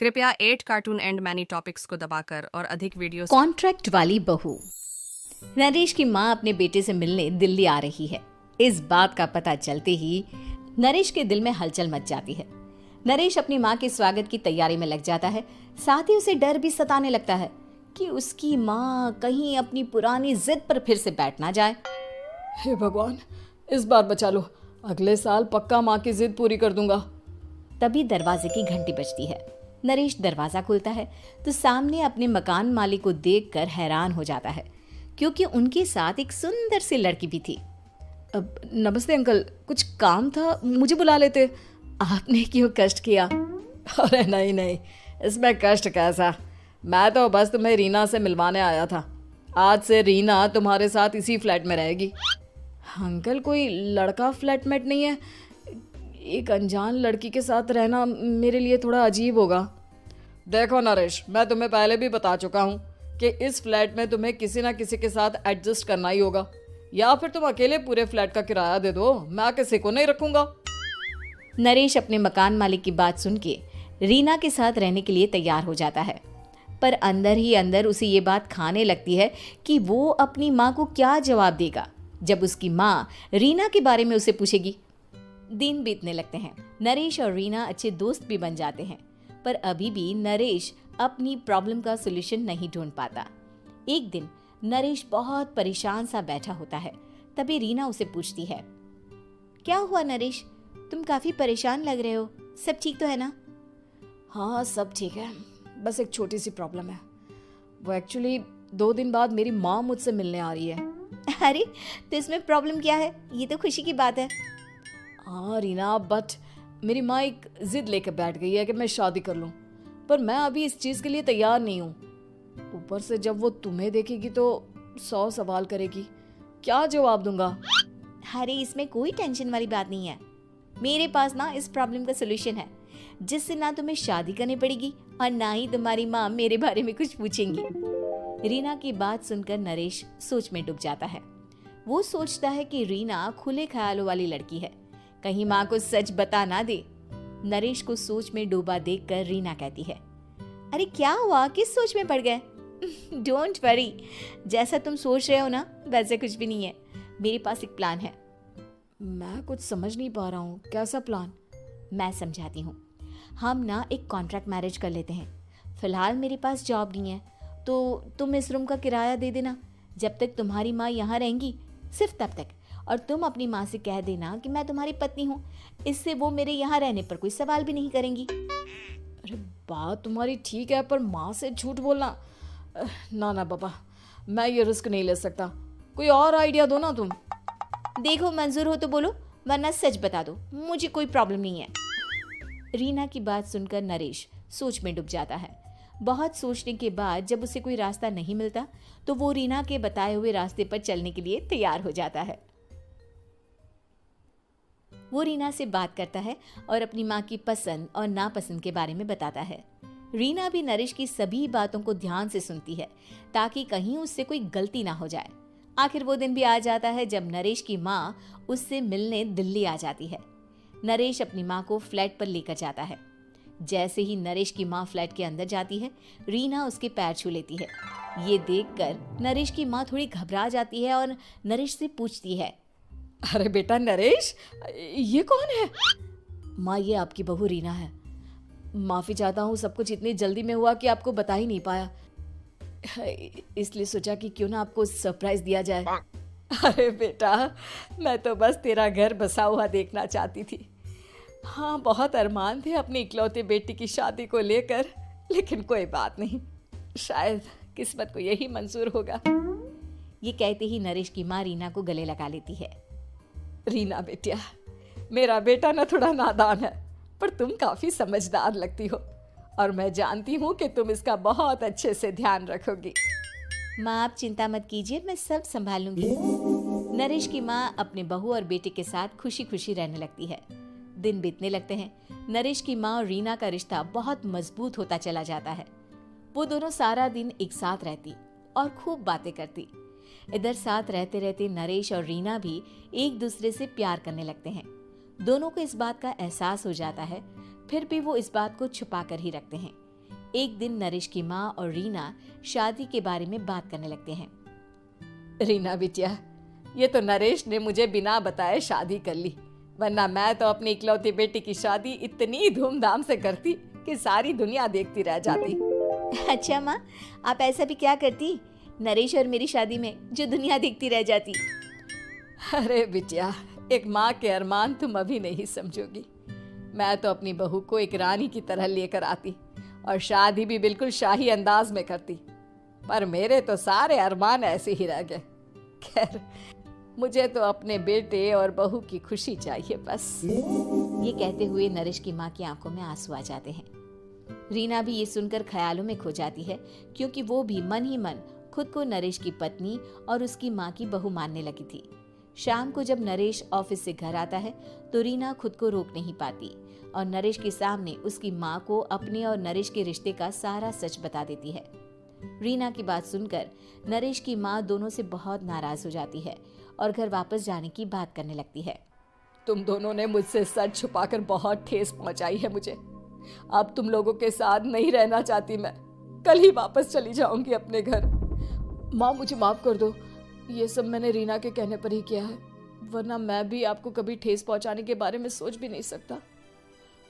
कृपया 8 cartoon and many topics को दबाकर और अधिक वीडियोस। कॉन्ट्रैक्ट वाली बहू। नरेश की माँ अपने बेटे से मिलने दिल्ली आ रही है। इस बात का पता चलते ही नरेश के दिल में हलचल मच जाती है। नरेश अपनी माँ के स्वागत की तैयारी में लग जाता है। साथ ही उसे डर भी सताने लगता है कि उसकी माँ कहीं अपनी पुरानी जिद पर फिर से बैठ ना जाए। हे भगवान, इस बार बचा लो, अगले साल पक्का माँ की जिद पूरी कर दूंगा। तभी दरवाजे की घंटी बजती है। नरेश दरवाजा खोलता है तो सामने अपने मकान मालिक को देखकर हैरान हो जाता है, क्योंकि उनके साथ एक सुंदर सी लड़की भी थी। अब नमस्ते अंकल, कुछ काम था, मुझे बुला लेते। आपने क्यों कष्ट किया? अरे नहीं नहीं, इसमें कष्ट कैसा, मैं तो बस तुम्हें रीना से मिलवाने आया था। आज से रीना तुम्हारे साथ इसी फ्लैट में रहेगी। अंकल, कोई लड़का फ्लैटमेट नहीं है? एक अनजान लड़की के साथ रहना मेरे लिए थोड़ा अजीब होगा। देखो नरेश, मैं तुम्हें पहले भी बता चुका हूँ कि इस फ्लैट में तुम्हें किसी ना किसी के साथ एडजस्ट करना ही होगा, या फिर तुम अकेले पूरे फ्लैट का किराया दे दो, मैं किसी को नहीं रखूंगा। नरेश अपने मकान मालिक की बात सुन के रीना के साथ रहने के लिए तैयार हो जाता है, पर अंदर ही अंदर उसे ये बात खाने लगती है कि वो अपनी माँ को क्या जवाब देगा जब उसकी माँ रीना के बारे में उसे पूछेगी। दिन बीतने लगते हैं। नरेश और रीना अच्छे दोस्त भी बन जाते हैं, पर अभी भी नरेश अपनी प्रॉब्लम का सलूशन नहीं ढूंढ पाता। एक दिन नरेश बहुत परेशान सा बैठा होता है। तभी रीना उसे पूछती है, क्या हुआ नरेश, तुम काफी परेशान लग रहे हो, सब ठीक तो है ना? हाँ सब ठीक है, बस एक छोटी सी प्रॉब्लम है। वो एक्चुअली 2 दिन बाद मेरी माँ मुझसे मिलने आ रही है। अरे तो इसमें प्रॉब्लम क्या है, ये तो खुशी की बात है। हाँ रीना, बट मेरी माँ एक जिद लेकर बैठ गई है कि मैं शादी कर लूँ, पर मैं अभी इस चीज़ के लिए तैयार नहीं हूँ। ऊपर से जब वो तुम्हें देखेगी तो 100 सवाल करेगी, क्या जवाब दूंगा? अरे इसमें कोई टेंशन वाली बात नहीं है, मेरे पास ना इस प्रॉब्लम का सोल्यूशन है, जिससे ना तुम्हें शादी करनी पड़ेगी और ना ही तुम्हारी माँ मेरे बारे में कुछ पूछेंगी। रीना की बात सुनकर नरेश सोच में डूब जाता है। वो सोचता है कि रीना खुले ख्यालों वाली लड़की है, कहीं माँ को सच बता ना दे। नरेश को सोच में डूबा देखकर रीना कहती है, अरे क्या हुआ, किस सोच में पड़ गए? डोंट वरी, जैसा तुम सोच रहे हो ना वैसे कुछ भी नहीं है, मेरे पास एक प्लान है। मैं कुछ समझ नहीं पा रहा हूँ, कैसा प्लान? मैं समझाती हूँ। हम ना एक कॉन्ट्रैक्ट मैरिज कर लेते हैं। फिलहाल मेरे पास जॉब नहीं है, तो तुम इस रूम का किराया दे देना जब तक तुम्हारी माँ यहाँ रहेंगी, सिर्फ तब तक। और तुम अपनी माँ से कह देना कि मैं तुम्हारी पत्नी हूँ, इससे वो मेरे यहाँ रहने पर कोई सवाल भी नहीं करेंगी। अरे बात तुम्हारी ठीक है, पर माँ से झूठ बोलना, ना ना पापा, मैं ये रिस्क नहीं ले सकता। कोई और आइडिया दो ना तुम। देखो मंजूर हो तो बोलो, वरना सच बता दो, मुझे कोई प्रॉब्लम नहीं है। रीना की बात सुनकर नरेश सोच में डूब जाता है। बहुत सोचने के बाद जब उसे कोई रास्ता नहीं मिलता तो वो रीना के बताए हुए रास्ते पर चलने के लिए तैयार हो जाता है। वो रीना से बात करता है और अपनी माँ की पसंद और नापसंद के बारे में बताता है। रीना भी नरेश की सभी बातों को ध्यान से सुनती है, ताकि कहीं उससे कोई गलती ना हो जाए। आखिर वो दिन भी आ जाता है जब नरेश की माँ उससे मिलने दिल्ली आ जाती है। नरेश अपनी माँ को फ्लैट पर लेकर जाता है। जैसे ही नरेश की माँ फ्लैट के अंदर जाती है, रीना उसके पैर छू लेती है। ये देखकर नरेश की माँ थोड़ी घबरा जाती है और नरेश से पूछती है, अरे बेटा नरेश, ये कौन है? माँ, ये आपकी बहू रीना है। माफ़ी चाहता हूँ, सब कुछ इतनी जल्दी में हुआ कि आपको बता ही नहीं पाया, इसलिए सोचा कि क्यों ना आपको सरप्राइज दिया जाए। अरे बेटा, मैं तो बस तेरा घर बसा हुआ देखना चाहती थी। हाँ, बहुत अरमान थे अपनी इकलौते बेटी की शादी को लेकर, लेकिन कोई बात नहीं, शायद किस्मत को यही मंजूर होगा। ये कहते ही नरेश की माँ रीना को गले लगा लेती है। रीना बेटिया, मेरा बेटा ना थोड़ा नादान है, पर तुम काफी समझदार लगती हो, और मैं जानती हूँ कि तुम इसका बहुत अच्छे से ध्यान रखोगी। माँ आप चिंता मत कीजिए, मैं सब संभाल लूंगी। नरेश की माँ अपने बहू और बेटे के साथ खुशी खुशी रहने लगती है। दिन बीतने लगते हैं। नरेश की माँ और रीना का रिश्ता बहुत मजबूत होता चला जाता है। वो दोनों सारा दिन एक साथ रहती और खूब बातें करती। इधर साथ रहते रहते नरेश और रीना भी एक दूसरे से प्यार करने लगते हैं। दोनों को इस बात का एहसास हो जाता है, फिर भी वो इस बात को छुपा कर ही रखते हैं एक दिन नरेश की माँ और रीना शादी के बारे में बात करने लगते हैं। रीना बिटिया, ये तो नरेश ने मुझे बिना बताए शादी कर ली, वरना मैं तो अपनी इकलौती बेटी की शादी इतनी धूमधाम से करती कि सारी दुनिया देखती रह जाती। अच्छा माँ, आप ऐसा भी क्या करती नरेश और मेरी शादी में जो दुनिया देखती रह जाती? अरे बिटिया, एक माँ के अरमान तुम अभी नहीं समझोगी। मैं तो अपनी बहू को एक रानी की तरह लेकर आती और शादी भी बिल्कुल शाही अंदाज में करती, पर मेरे तो सारे अरमान ऐसे ही रह गए। खैर, मुझे तो अपने बेटे और बहू की खुशी चाहिए बस। ये कहते हुए नरेश की माँ की आंखों में आंसू आ जाते हैं। रीना भी ये सुनकर ख्यालों में खो जाती है, क्योंकि वो भी मन ही मन खुद को नरेश की पत्नी और उसकी माँ की बहू मानने लगी थी। शाम को जब नरेश ऑफिस से घर आता है तो रीना खुद को रोक नहीं पाती और नरेश के सामने उसकी माँ को अपने और नरेश के रिश्ते का सारा सच बता देती है। रीना की बात सुनकर नरेश की माँ दोनों से बहुत नाराज हो जाती है और घर वापस जाने की बात करने लगती है। तुम दोनों ने मुझसे सच छुपाकर बहुत ठेस पहुंचाई है मुझे। अब तुम लोगों के साथ नहीं रहना चाहती मैं, कल ही वापस चली जाऊंगी अपने घर। माँ, मुझे माफ कर दो, ये सब मैंने रीना के कहने पर ही किया है, वरना मैं भी आपको कभी ठेस पहुंचाने के बारे में सोच भी नहीं सकता।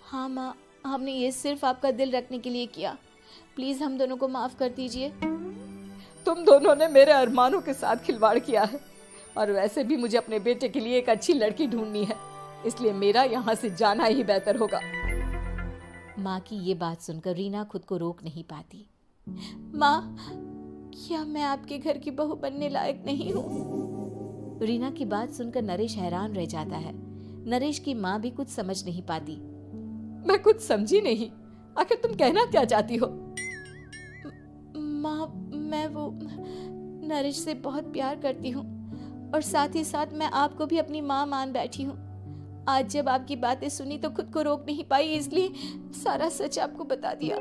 हाँ माँ, हमने ये सिर्फ आपका दिल रखने के लिए किया, प्लीज हम दोनों को माफ कर दीजिए। तुम दोनों ने मेरे अरमानों के साथ खिलवाड़ किया है, और वैसे भी मुझे अपने बेटे के लिए एक अच्छी लड़की ढूंढनी है, इसलिए मेरा यहाँ से जाना ही बेहतर होगा। माँ की ये बात सुनकर रीना खुद को रोक नहीं पाती। माँ, क्या मैं आपके घर की बहू बनने लायक नहीं हूँ? रीना की बात सुनकर नरेश हैरान रह जाता है। नरेश की माँ भी कुछ समझ नहीं पाती। मैं कुछ समझी नहीं, आखिर तुम कहना क्या चाहती हो? माँ, मैं वो नरेश से बहुत प्यार करती हूँ और साथ ही साथ मैं आपको भी अपनी माँ मान बैठी हूँ। आज जब आपकी बातें सुनी तो खुद को रोक नहीं पाई, इसलिए सारा सच आपको बता दिया।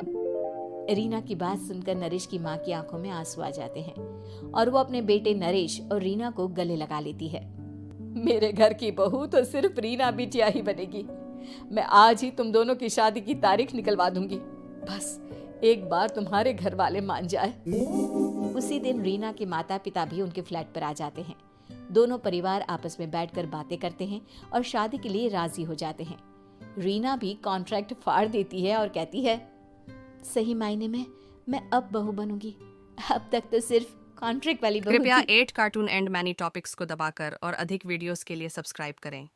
रीना की बात सुनकर नरेश की माँ की आंखों में आंसू आ जाते हैं और वो अपने बेटे नरेश और रीना को गले लगा लेती है। मेरे घर की बहू तो सिर्फ रीना बिटिया ही बनेगी। मैं आज ही तुम दोनों की शादी की तारीख निकलवा दूंगी, बस एक बार तुम्हारे घर वाले मान जाए। उसी दिन रीना के माता पिता भी उनके फ्लैट पर आ जाते हैं। दोनों परिवार आपस में बैठकर बातें करते हैं और शादी के लिए राजी हो जाते हैं। रीना भी कॉन्ट्रैक्ट फाड़ देती है और कहती है, सही मायने में मैं अब बहू बनूंगी, अब तक तो सिर्फ कॉन्ट्रैक्ट वाली बहू कृपया थी। 8 कार्टून एंड मैनी टॉपिक्स को दबाकर और अधिक वीडियोस के लिए सब्सक्राइब करें।